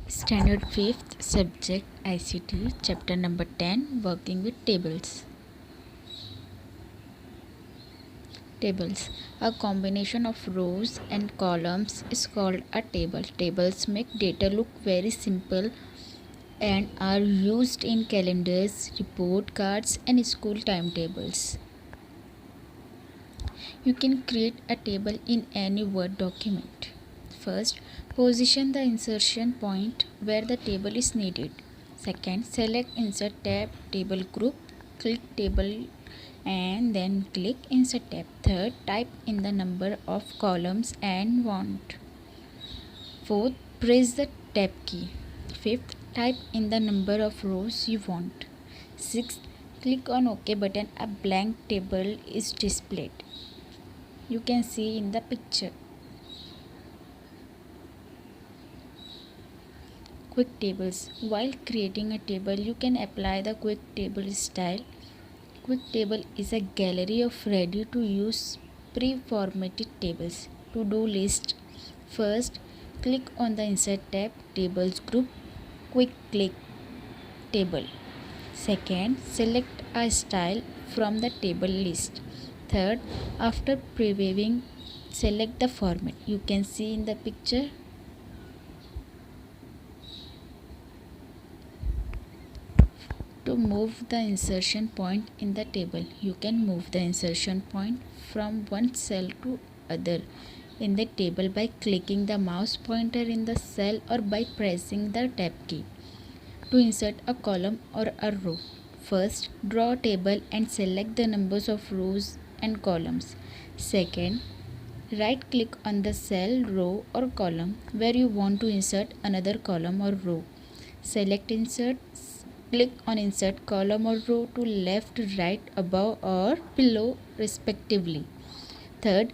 Standard 5th subject ICT chapter number 10 working with tables. Tables. A combination of rows and columns is called a table. Tables make data look very simple and are used in calendars, report cards and school timetables. You can create a table in any Word document. First, position the insertion point where the table is needed. Second, select Insert tab, Table Group, click Table and then click Insert tab. Third, type in the number of columns and want. Fourth, press the tab key. Fifth, type in the number of rows you want. Sixth, click on OK button. A blank table is displayed. You can see in the picture. Quick tables. While creating a table, you can apply the quick table style. Quick table is a gallery of ready to use pre-formatted tables. To-do list. First, click on the Insert tab, Tables group, quick click Table. Second, select a style from the table list. Third, after previewing, select the format. You can see in the picture. To move the insertion point in the table, you can move the insertion point from one cell to other in the table by clicking the mouse pointer in the cell or by pressing the tab key. To insert a column or a row, first draw a table and select the numbers of rows and columns. Second, right click on the cell, row or column where you want to insert another column or row. Select Insert. Click on Insert column or row to left, right, above or below respectively. Third,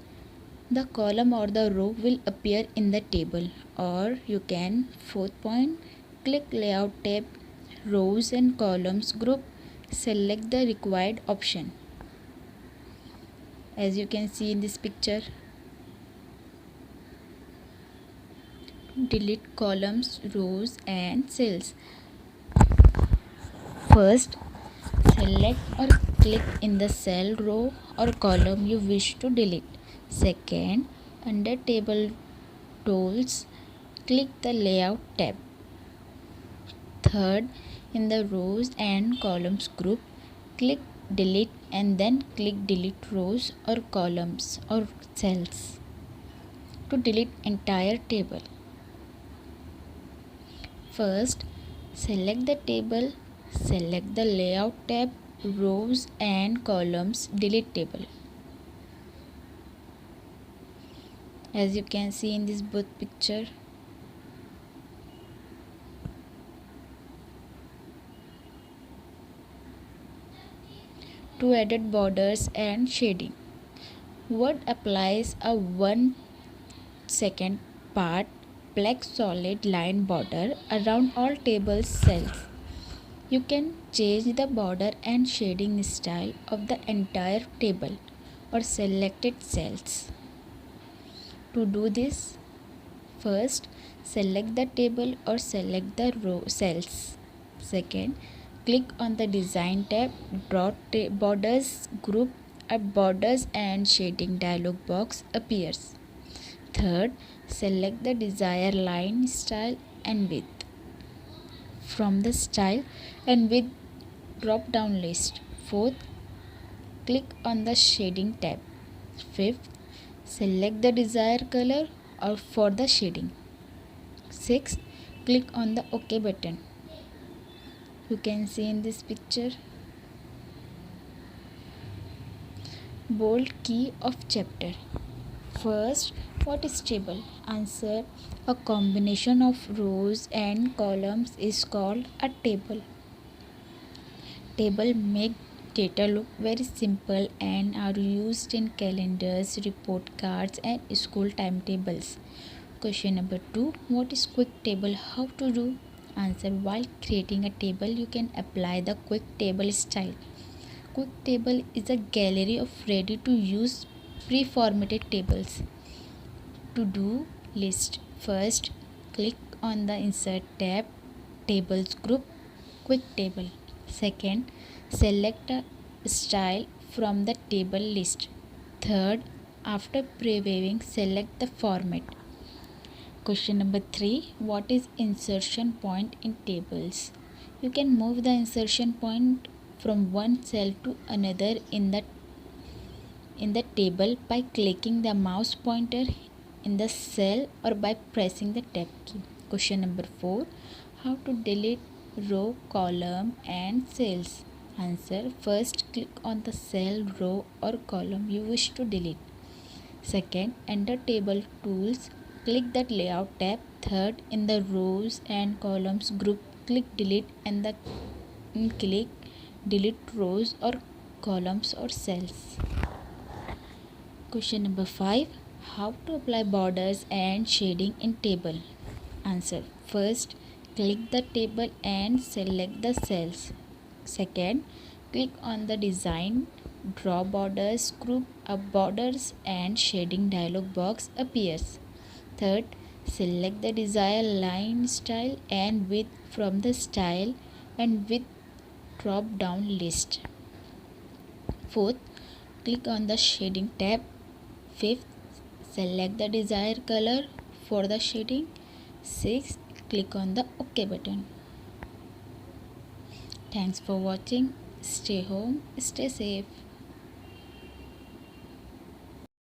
the column or the row will appear in the table. Or you can, fourth point, click Layout tab, Rows and Columns group, select the required option. As you can see in this picture, delete columns, rows and cells. First, select or click in the cell, row or column you wish to delete. Second, under Table Tools, click the Layout tab. Third, in the Rows and Columns group, click Delete and then click Delete Rows or Columns or Cells to delete entire table. First, select the table, select the Layout tab, Rows and Columns, delete table. As you can see in this both picture. To edit borders and shading, Word applies a 1-second part black solid line border around all table cells. You can change the border and shading style of the entire table or selected cells. To do this, first select the table or select the row cells. Second, click on the Design tab, draw borders group. A borders and shading dialog box appears. Third, select the desired line style and width from the style and width drop down list. Fourth, click on the shading tab. Fifth, select the desired color or for the shading. Sixth, click on the OK button. You can see in this picture. Bold key of chapter. First, what is table? Answer. A combination of rows and columns is called a table. Table make data look very simple and are used in calendars, report cards and school timetables. Question number 2. What is quick table? How to do? Answer. While creating a table, you can apply the quick table style. Quick table is a gallery of ready to use pre-formatted tables. To do list. First, click on the Insert tab, Tables group, Quick Table. Second, select a style from the table list. Third, after previewing, select the format. Question number 3. What is insertion point in tables? You can move the insertion point from one cell to another in the table by clicking the mouse pointer in the cell or by pressing the tab key. Question number 4. How to delete row, column and cells? Answer. First, click on the cell, row or column you wish to delete. Second, enter table tools, click that layout tab. Third, in the rows and columns group, click delete and click delete rows or columns or cells. Question number 5. How to apply borders and shading in table? Answer. First, click the table and select the cells. Second, click on the design, draw borders, group up borders and shading dialog box appears. Third, select the desired line style and width from the style and width drop down list. Fourth, click on the shading tab. Fifth, select the desired color for the shading. Sixth, click on the OK button. Thanks for watching. Stay home, stay safe.